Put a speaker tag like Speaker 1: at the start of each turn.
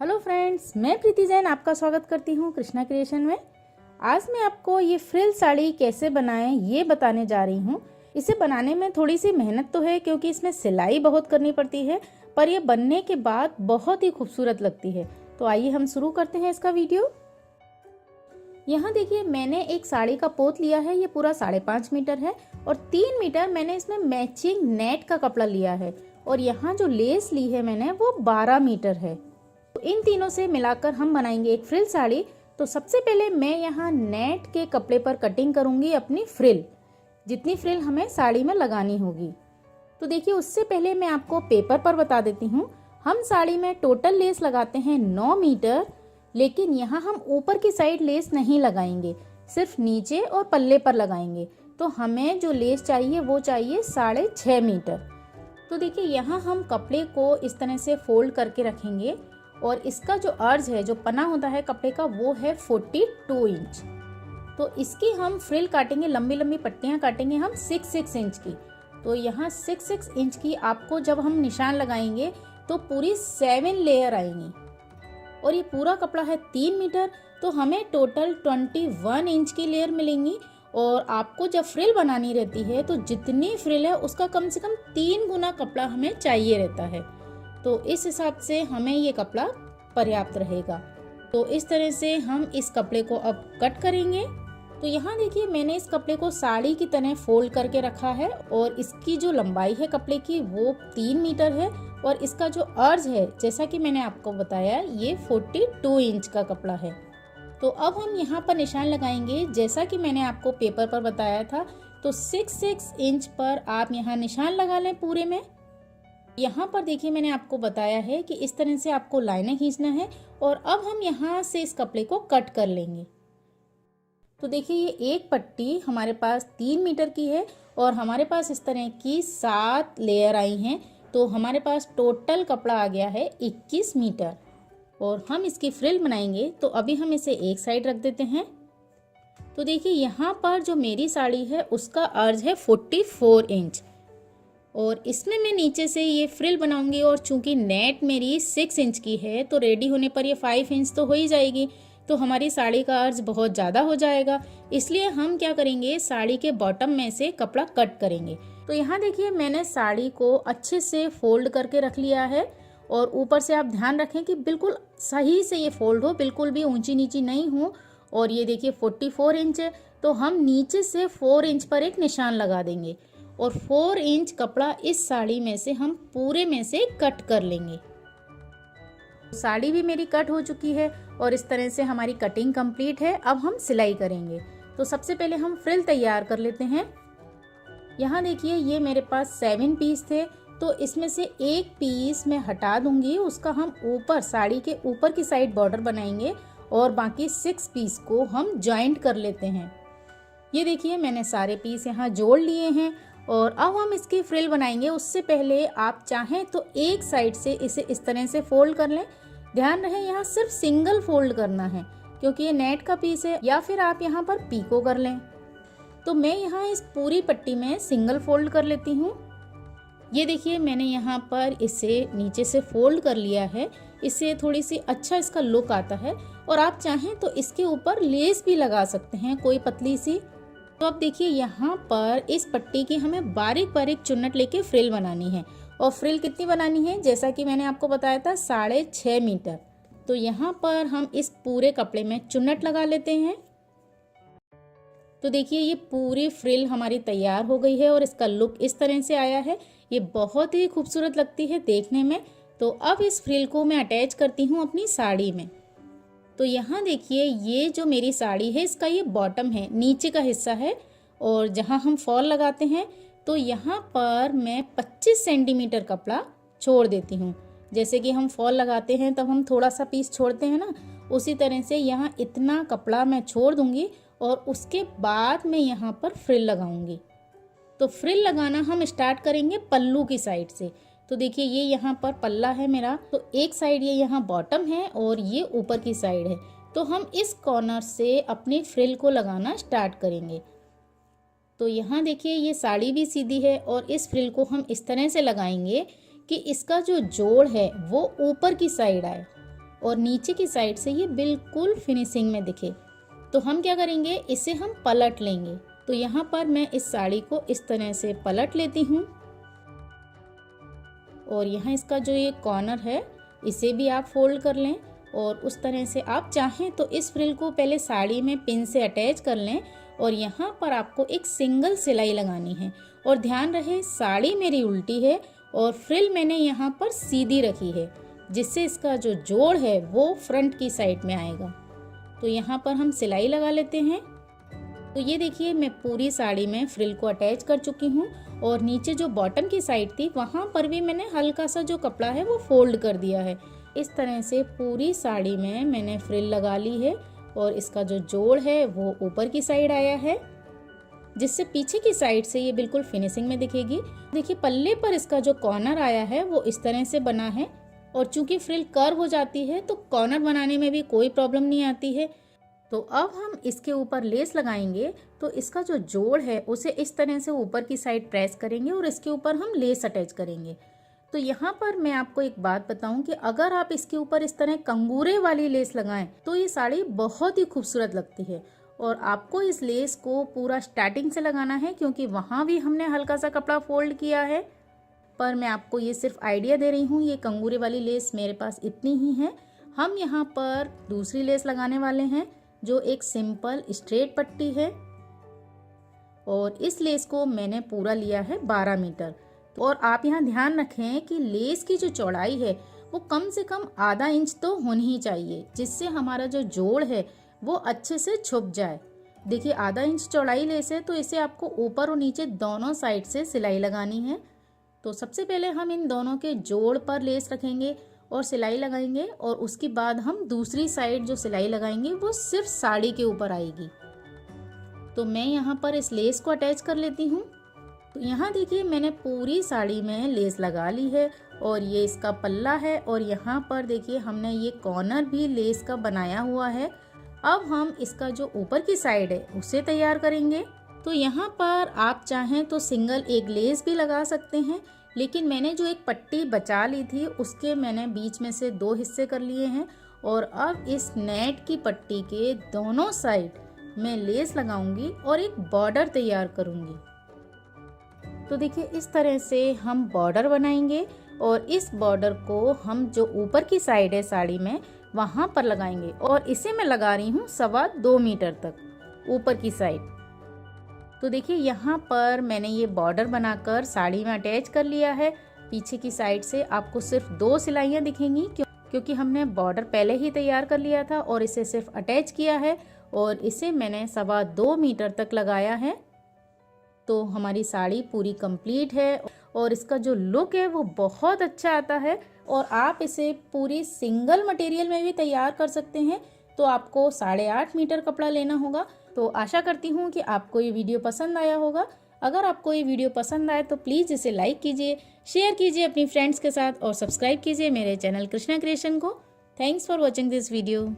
Speaker 1: Hello friends, मैं प्रीति जैन आपका स्वागत करती हूँ कृष्णा क्रिएशन में। आज मैं आपको ये फ्रिल साड़ी कैसे बनाएं ये बताने जा रही हूँ। इसे बनाने में थोड़ी सी मेहनत तो है क्योंकि इसमें सिलाई बहुत करनी पड़ती है, पर ये बनने के बाद बहुत ही खूबसूरत लगती है। तो आइए हम शुरू करते हैं इसका वीडियो। यहाँ देखिए, मैंने एक साड़ी का पोत लिया है। ये पूरा 5.5 मीटर है और 3 मीटर मैंने इसमें मैचिंग नेट का कपड़ा लिया है और यहाँ जो लेस ली है मैंने वो 12 मीटर है। तो इन तीनों से मिलाकर हम बनाएंगे एक फ्रिल साड़ी। तो सबसे पहले मैं यहाँ नेट के कपड़े पर कटिंग करूंगी अपनी फ्रिल, जितनी फ्रिल हमें साड़ी में लगानी होगी। तो देखिए, उससे पहले मैं आपको पेपर पर बता देती हूँ। हम साड़ी में टोटल लेस लगाते हैं 9 मीटर, लेकिन यहाँ हम ऊपर की साइड लेस नहीं लगाएंगे, सिर्फ नीचे और पल्ले पर लगाएंगे। तो हमें जो लेस चाहिए वो चाहिए 6.5 मीटर। तो देखिए, यहाँ हम कपड़े को इस तरह से फोल्ड करके रखेंगे और इसका जो अर्ज है, जो पना होता है कपड़े का, वो है 42 इंच। तो इसकी हम फ्रिल काटेंगे, लंबी लंबी पट्टियां काटेंगे हम 6 इंच की। तो यहाँ 6 इंच की आपको जब हम निशान लगाएंगे तो पूरी 7 लेयर आएंगी और ये पूरा कपड़ा है 3 मीटर। तो हमें टोटल 21 इंच की लेयर मिलेंगी और आपको जब फ्रिल बनानी रहती है तो जितनी फ्रिल है उसका कम से कम 3 गुना कपड़ा हमें चाहिए रहता है। तो इस हिसाब से हमें ये कपड़ा पर्याप्त रहेगा। तो इस तरह से हम इस कपड़े को अब कट करेंगे। तो यहाँ देखिए, मैंने इस कपड़े को साड़ी की तरह फोल्ड करके रखा है और इसकी जो लंबाई है कपड़े की वो 3 मीटर है और इसका जो अर्ज है, जैसा कि मैंने आपको बताया, ये 42 इंच का कपड़ा है। तो अब हम यहाँ पर निशान लगाएंगे जैसा कि मैंने आपको पेपर पर बताया था। तो 6 इंच पर आप यहाँ निशान लगा लें पूरे में। यहाँ पर देखिए, मैंने आपको बताया है कि इस तरह से आपको लाइनें खींचना है और अब हम यहाँ से इस कपड़े को कट कर लेंगे। तो देखिए, ये एक पट्टी हमारे पास 3 मीटर की है और हमारे पास इस तरह की 7 लेयर आई हैं। तो हमारे पास टोटल कपड़ा आ गया है 21 मीटर और हम इसकी फ्रिल बनाएंगे। तो अभी हम इसे एक साइड रख देते हैं। तो देखिए, यहाँ पर जो मेरी साड़ी है उसका अर्ज है 44 इंच और इसमें मैं नीचे से ये फ्रिल बनाऊंगी और चूंकि नेट मेरी 6 इंच की है तो रेडी होने पर ये 5 इंच तो हो ही जाएगी। तो हमारी साड़ी का अर्ज बहुत ज़्यादा हो जाएगा, इसलिए हम क्या करेंगे, साड़ी के बॉटम में से कपड़ा कट करेंगे। तो यहाँ देखिए, मैंने साड़ी को अच्छे से फोल्ड करके रख लिया है और ऊपर से आप ध्यान रखें कि बिल्कुल सही से ये फोल्ड हो, बिल्कुल भी ऊंची नीची नहीं हो। और ये देखिए 44 इंच है, तो हम नीचे से 4 इंच पर एक निशान लगा देंगे और 4 इंच कपड़ा इस साड़ी में से हम पूरे में से कट कर लेंगे। साड़ी भी मेरी कट हो चुकी है और इस तरह से हमारी कटिंग कंप्लीट है। अब हम सिलाई करेंगे। तो सबसे पहले हम फ्रिल तैयार कर लेते हैं। यहाँ देखिए, ये मेरे पास 7 पीस थे, तो इसमें से एक पीस मैं हटा दूंगी, उसका हम ऊपर साड़ी के ऊपर की साइड बॉर्डर बनाएंगे और बाकी 6 पीस को हम जॉइंट कर लेते हैं। ये देखिए, मैंने सारे पीस यहाँ जोड़ लिए हैं और अब हम इसकी फ्रिल बनाएंगे। उससे पहले आप चाहें तो एक साइड से इसे इस तरह से फोल्ड कर लें। ध्यान रहे, यहाँ सिर्फ सिंगल फोल्ड करना है क्योंकि ये नेट का पीस है, या फिर आप यहाँ पर पीको कर लें। तो मैं यहाँ इस पूरी पट्टी में सिंगल फोल्ड कर लेती हूँ। ये देखिए, मैंने यहाँ पर इसे नीचे से फोल्ड कर लिया है। इससे थोड़ी सी अच्छा इसका लुक आता है और आप चाहें तो इसके ऊपर लेस भी लगा सकते हैं, कोई पतली सी। तो अब देखिए, यहाँ पर इस पट्टी की हमें बारीक बारीक चुन्नट लेके फ्रिल बनानी है। और फ्रिल कितनी बनानी है, जैसा कि मैंने आपको बताया था, 6.5 मीटर। तो यहाँ पर हम इस पूरे कपड़े में चुन्नट लगा लेते हैं। तो देखिए, ये पूरी फ्रिल हमारी तैयार हो गई है और इसका लुक इस तरह से आया है। ये बहुत ही खूबसूरत लगती है देखने में। तो अब इस फ्रिल को मैं अटैच करती हूँ अपनी साड़ी में। तो यहाँ देखिए, ये जो मेरी साड़ी है इसका ये बॉटम है, नीचे का हिस्सा है और जहाँ हम फॉल लगाते हैं तो यहाँ पर मैं 25 सेंटीमीटर कपड़ा छोड़ देती हूँ। जैसे कि हम फॉल लगाते हैं तब हम थोड़ा सा पीस छोड़ते हैं ना, उसी तरह से यहाँ इतना कपड़ा मैं छोड़ दूँगी और उसके बाद मैं यहाँ पर फ्रिल लगाऊंगी। तो फ्रिल लगाना हम स्टार्ट करेंगे पल्लू की साइड से। तो देखिए, ये यहाँ पर पल्ला है मेरा, तो एक साइड ये यहाँ बॉटम है और ये ऊपर की साइड है। तो हम इस कॉर्नर से अपनी फ्रिल को लगाना स्टार्ट करेंगे। तो यहाँ देखिए, ये साड़ी भी सीधी है और इस फ्रिल को हम इस तरह से लगाएंगे कि इसका जो जोड़ है वो ऊपर की साइड आए। और नीचे की साइड से ये बिल्कुल फिनिशिंग में दिखे। तो हम क्या करेंगे, इसे हम पलट लेंगे। तो यहाँ पर मैं इस साड़ी को इस तरह से पलट लेती हूँ और यहाँ इसका जो ये कॉर्नर है इसे भी आप फोल्ड कर लें और उस तरह से आप चाहें तो इस फ्रिल को पहले साड़ी में पिन से अटैच कर लें और यहाँ पर आपको एक सिंगल सिलाई लगानी है। और ध्यान रहे साड़ी मेरी उल्टी है और फ्रिल मैंने यहाँ पर सीधी रखी है, जिससे इसका जो जोड़ है वो फ्रंट की साइड में आएगा। तो यहाँ पर हम सिलाई लगा लेते हैं। तो ये देखिए मैं पूरी साड़ी में फ्रिल को अटैच कर चुकी हूँ और नीचे जो बॉटम की साइड थी वहाँ पर भी मैंने हल्का सा जो कपड़ा है वो फोल्ड कर दिया है। इस तरह से पूरी साड़ी में मैंने फ्रिल लगा ली है और इसका जो जोड़ है वो ऊपर की साइड आया है, जिससे पीछे की साइड से ये बिल्कुल फिनिशिंग में दिखेगी। देखिए पल्ले पर इसका जो कॉर्नर आया है वो इस तरह से बना है और चूंकि फ्रिल कर्व हो जाती है तो कॉर्नर बनाने में भी कोई प्रॉब्लम नहीं आती है। तो अब हम इसके ऊपर लेस लगाएंगे। तो इसका जो जोड़ है उसे इस तरह से ऊपर की साइड प्रेस करेंगे और इसके ऊपर हम लेस अटैच करेंगे। तो यहाँ पर मैं आपको एक बात बताऊं कि अगर आप इसके ऊपर इस तरह कंगूरे वाली लेस लगाएं तो ये साड़ी बहुत ही खूबसूरत लगती है। और आपको इस लेस को पूरा स्टार्टिंग से लगाना है क्योंकि वहाँ भी हमने हल्का सा कपड़ा फोल्ड किया है, पर मैं आपको ये सिर्फ आइडिया दे रही हूँ। ये कंगूरे वाली लेस मेरे पास इतनी ही है। हम यहाँ पर दूसरी लेस लगाने वाले हैं जो एक सिंपल स्ट्रेट पट्टी है और इस लेस को मैंने पूरा लिया है 12 मीटर। और आप यहाँ ध्यान रखें कि लेस की जो चौड़ाई है वो कम से कम आधा इंच तो होनी ही चाहिए, जिससे हमारा जो जोड़ है वो अच्छे से छुप जाए। देखिए आधा इंच चौड़ाई लेस है तो इसे आपको ऊपर और नीचे दोनों साइड से सिलाई लगानी है। तो सबसे पहले हम इन दोनों के जोड़ पर लेस रखेंगे और सिलाई लगाएंगे और उसके बाद हम दूसरी साइड जो सिलाई लगाएंगे वो सिर्फ साड़ी के ऊपर आएगी। तो मैं यहाँ पर इस लेस को अटैच कर लेती हूँ। तो यहाँ देखिए मैंने पूरी साड़ी में लेस लगा ली है और ये इसका पल्ला है और यहाँ पर देखिए हमने ये कॉर्नर भी लेस का बनाया हुआ है। अब हम इसका जो ऊपर की साइड है उसे तैयार करेंगे। तो यहाँ पर आप चाहें तो सिंगल एक लेस भी लगा सकते हैं, लेकिन मैंने जो एक पट्टी बचा ली थी उसके मैंने बीच में से 2 हिस्से कर लिए हैं और अब इस नेट की पट्टी के दोनों साइड मैं लेस लगाऊंगी और एक बॉर्डर तैयार करूंगी। तो देखिए इस तरह से हम बॉर्डर बनाएंगे और इस बॉर्डर को हम जो ऊपर की साइड है साड़ी में वहां पर लगाएंगे और इसे मैं लगा रही हूँ 2.25 मीटर तक ऊपर की साइड। तो देखिए यहाँ पर मैंने ये बॉर्डर बनाकर साड़ी में अटैच कर लिया है। पीछे की साइड से आपको सिर्फ 2 सिलाइयाँ दिखेंगी क्योंकि हमने बॉर्डर पहले ही तैयार कर लिया था और इसे सिर्फ अटैच किया है और इसे मैंने 2.25 मीटर तक लगाया है। तो हमारी साड़ी पूरी कंप्लीट है और इसका जो लुक है वो बहुत अच्छा आता है और आप इसे पूरी सिंगल मटेरियल में भी तैयार कर सकते हैं। तो आपको 8.5 मीटर कपड़ा लेना होगा। तो आशा करती हूँ कि आपको ये वीडियो पसंद आया होगा। अगर आपको ये वीडियो पसंद आए तो प्लीज़ इसे लाइक कीजिए, शेयर कीजिए अपनी फ्रेंड्स के साथ और सब्सक्राइब कीजिए मेरे चैनल कृष्णा क्रिएशन को। Thanks for watching this video.